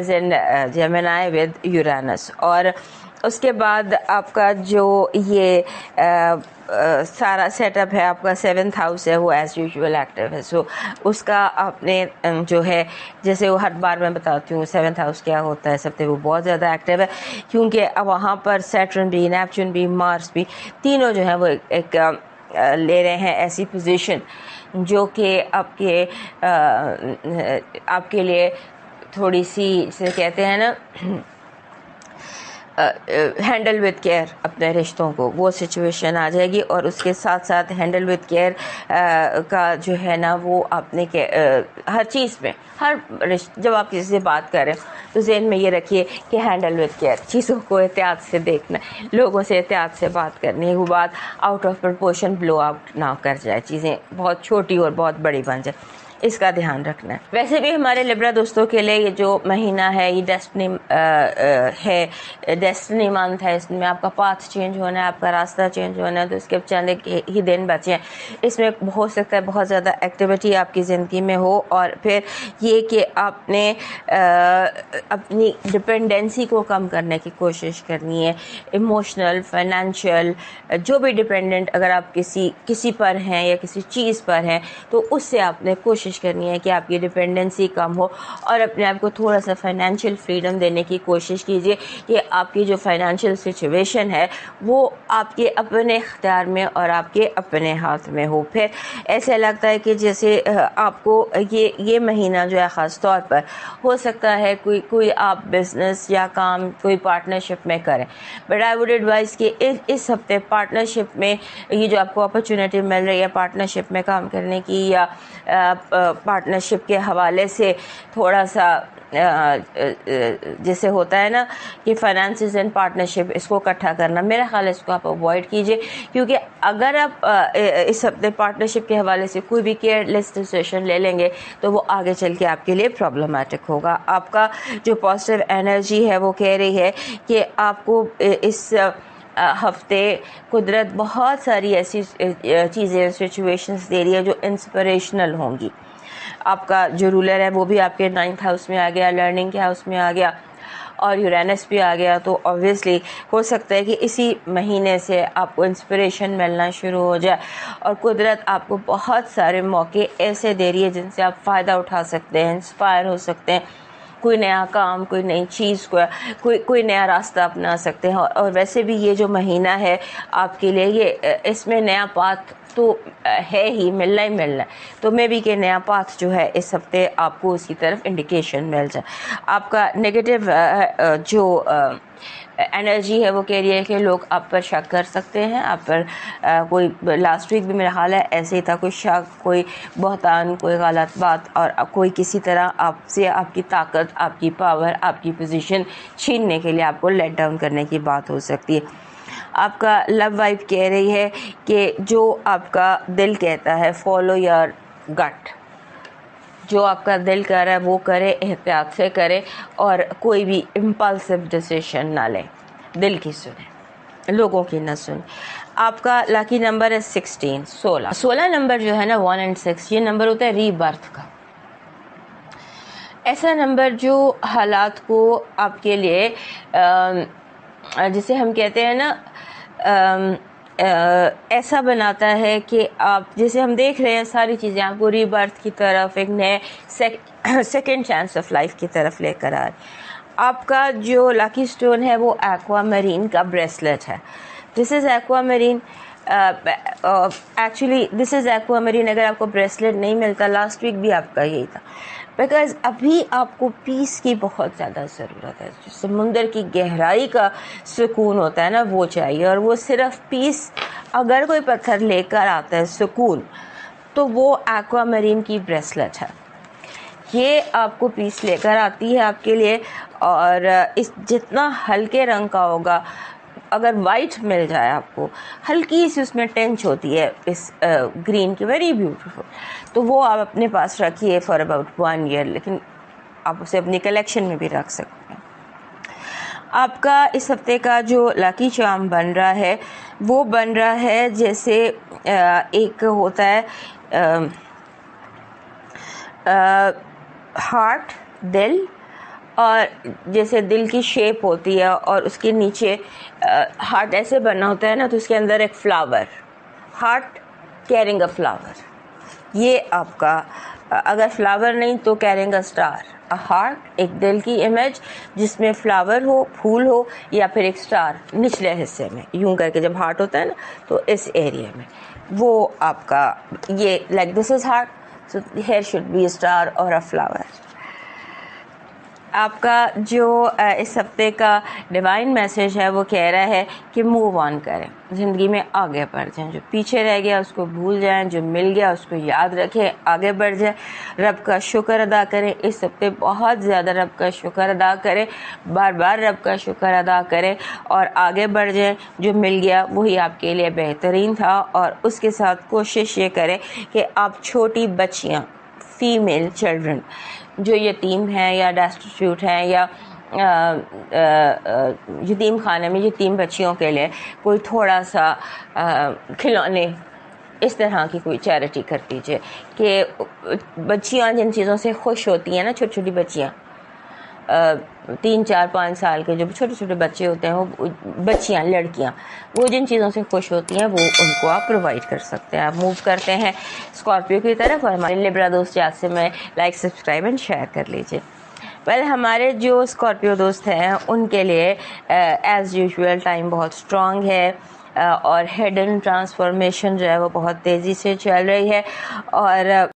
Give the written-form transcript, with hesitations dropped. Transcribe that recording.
Is in Gemini with Uranus. और उसके बाद आपका जो ये सारा सेटअप है, आपका 7th हाउस है वो एज़ यूजुअल एक्टिव है। सो उसका आपने जो है, जैसे वो हर बार मैं बताती हूँ 7th हाउस क्या होता है, सब वो बहुत ज़्यादा एक्टिव है, क्योंकि अब वहाँ पर सैटर्न भी, नेपच्यून भी, मार्स भी, तीनों जो है वो एक ले रहे हैं ऐसी पोजीशन जो कि आपके लिए थोड़ी सी, इसे कहते हैं ना, हैंडल विद केयर अपने रिश्तों को, वो सिचुएशन आ जाएगी। और उसके साथ साथ हैंडल विद केयर का जो है ना, वो आपने हर चीज़ में, जब आप किसी से बात कर रहे हो तो ज़हन में ये रखिए कि हैंडल विद केयर, चीज़ों को एहतियात से देखना, लोगों से एहतियात से बात करनी है, वो बात out of proportion blow out ना कर जाए, चीज़ें बहुत छोटी और बहुत बड़ी बन जाए, इसका ध्यान रखना है। वैसे भी हमारे लिब्रा दोस्तों के लिए ये जो महीना है ये डेस्टिनी मंथ है, इसमें आपका पाथ चेंज होना है, आपका रास्ता चेंज होना है। तो इसके चंद ही दिन बचे हैं, इसमें हो सकता है बहुत ज़्यादा एक्टिविटी आपकी ज़िंदगी में हो, और फिर ये कि आपने अपनी डिपेंडेंसी को कम करने की कोशिश करनी है, इमोशनल, फाइनेंशियल, जो भी डिपेंडेंट अगर आप किसी पर हैं या किसी चीज़ पर हैं, तो उससे आपने कोशिश करनी है कि आपकी डिपेंडेंसी कम हो, और अपने आप को थोड़ा सा फाइनेंशियल फ्रीडम देने की कोशिश कीजिए कि आपकी जो फाइनेंशियल सिचुएशन है वो आपके अपने इख्तियार में और आपके अपने हाथ में हो। फिर ऐसे लगता है कि जैसे आपको ये महीना जो है ख़ास तौर पर हो सकता है कोई आप बिज़नेस या काम कोई पार्टनरशिप में करें, बट आई वुड एडवाइस कि इस हफ्ते पार्टनरशिप में ये जो आपको अपॉर्चुनिटी मिल रही है पार्टनरशिप में काम करने की, या पार्टनरशिप के हवाले से थोड़ा सा जैसे होता है ना कि फाइनेंसेस एंड पार्टनरशिप, इसको इकट्ठा करना, मेरा ख्याल है इसको आप अवॉइड कीजिए, क्योंकि अगर आप इस हफ्ते पार्टनरशिप के हवाले से कोई भी केयरलेस डिसीजन ले लेंगे तो वो आगे चल के आपके लिए प्रॉब्लमेटिक होगा। आपका जो पॉजिटिव एनर्जी है वो कह रही है कि आपको इस हफ्ते कुदरत बहुत सारी ऐसी चीज़ें, सिचुएशंस दे रही है जो इंस्पिरेशनल होंगी। आपका जो रूलर है वो भी आपके 9th हाउस में आ गया, लर्निंग के हाउस में आ गया, और यूरेनस भी आ गया। तो ऑब्वियसली हो सकता है कि इसी महीने से आपको इंस्पिरेशन मिलना शुरू हो जाए, और कुदरत आपको बहुत सारे मौके ऐसे दे रही है जिनसे आप फ़ायदा उठा सकते हैं, इंस्पायर हो सकते हैं, कोई नया काम, कोई नई चीज़, कोई नया रास्ता अपना सकते हैं। और वैसे भी ये जो महीना है आपके लिए, ये इसमें नया पाथ तो है ही, मिलना ही मिलना है, तो मे भी कि नया पाथ जो है इस हफ्ते आपको उसकी तरफ इंडिकेशन मिल जाए। आपका नेगेटिव जो एनर्जी है वो कह रही है कि लोग आप पर शक कर सकते हैं, आप पर कोई, लास्ट वीक भी मेरा हाल है ऐसे ही था, कोई शक, कोई बहतान, कोई गलत बात, और कोई किसी तरह आपसे आपकी ताकत, आपकी पावर, आपकी पोजीशन छीनने के लिए आपको लेट डाउन करने की बात हो सकती है। आपका लव वाइफ कह रही है कि जो आपका दिल कहता है, फॉलो योर गट, जो आपका दिल कर रहा है वो करे, एहतियात से करे, और कोई भी इम्पल्सिव डिसीजन ना ले, दिल की सुने, लोगों की ना सुने। आपका लकी नंबर है 16 नंबर जो है ना 1 और 6, ये नंबर होता है रीबर्थ का, ऐसा नंबर जो हालात को आपके लिए जिसे हम कहते हैं ना ऐसा बनाता है कि आप, जैसे हम देख रहे हैं सारी चीज़ें आपको रीबर्थ की तरफ, एक नए सेकेंड चांस ऑफ लाइफ की तरफ लेकर आ रही। आपका जो लकी स्टोन है वो एक्वामरीन का ब्रेसलेट है। This is aquamarine, actually this is aquamarine. अगर आपको ब्रेसलेट नहीं मिलता, लास्ट वीक भी आपका यही था, बिकॉज़ अभी आपको पीस की बहुत ज़्यादा ज़रूरत है। जो समुंदर की गहराई का सुकून होता है ना, वो चाहिए, और वो सिर्फ पीस, अगर कोई पत्थर लेकर आता है सुकून, तो वो एक्वामरीन की ब्रेसलेट है। ये आपको पीस लेकर आती है आपके लिए, और इस जितना हल्के रंग का होगा, अगर वाइट मिल जाए आपको, हल्की सी उसमें टेंच होती है इस ग्रीन की, वेरी ब्यूटीफुल, तो वो आप अपने पास रखिए फॉर अबाउट 1 ईयर, लेकिन आप उसे अपनी कलेक्शन में भी रख सकते हैं। आपका इस हफ्ते का जो लकी चार्म बन रहा है वो बन रहा है जैसे एक होता है हार्ट, दिल, और जैसे दिल की शेप होती है और उसके नीचे हार्ट ऐसे बना होता है ना, तो उसके अंदर एक flower, heart carrying a flower, ये आपका अगर फ्लावर नहीं तो carrying a star, a heart एक दिल की इमेज जिसमें फ्लावर हो, फूल हो, या फिर एक स्टार निचले हिस्से में यूं करके जब हार्ट होता है ना, तो इस एरिया में वो आपका ये like this is heart, so here should be a star और अ फ्लावर। आपका जो इस हफ्ते का डिवाइन मैसेज है वो कह रहा है कि मूव ऑन करें, ज़िंदगी में आगे बढ़ जाएं, जो पीछे रह गया उसको भूल जाएं, जो मिल गया उसको याद रखें, आगे बढ़ जाएं, रब का शुक्र अदा करें। इस हफ्ते बहुत ज़्यादा रब का शुक्र अदा करें, बार बार रब का शुक्र अदा करें और आगे बढ़ जाएं। जो मिल गया वही आपके लिए बेहतरीन था, और उसके साथ कोशिश ये करें कि आप छोटी बच्चियाँ, फीमेल चिल्ड्रन जो यतीम हैं या डेस्टिट्यूट हैं या यतीम खाने में यतीम बच्चियों के लिए कोई थोड़ा सा खिलौने इस तरह की कोई चैरिटी कर दीजिए कि बच्चियां जिन चीज़ों से खुश होती हैं ना, छोटी छोटी बच्चियां 3, 4, 5 साल के जो छोटे छोटे बच्चे होते हैं, वो बच्चियां, लड़कियां, वो जिन चीज़ों से खुश होती हैं वो उनको आप प्रोवाइड कर सकते हैं। आप मूव करते हैं स्कॉर्पियो की तरफ, और हमारे लिब्रा दोस्त याद से मैं लाइक, सब्सक्राइब एंड शेयर कर लीजिए। वेल, हमारे जो स्कॉर्पियो दोस्त हैं उनके लिए एज़ यूजुअल टाइम बहुत स्ट्रॉन्ग है, और हिडन ट्रांसफॉर्मेशन जो है वो बहुत तेज़ी से चल रही है, और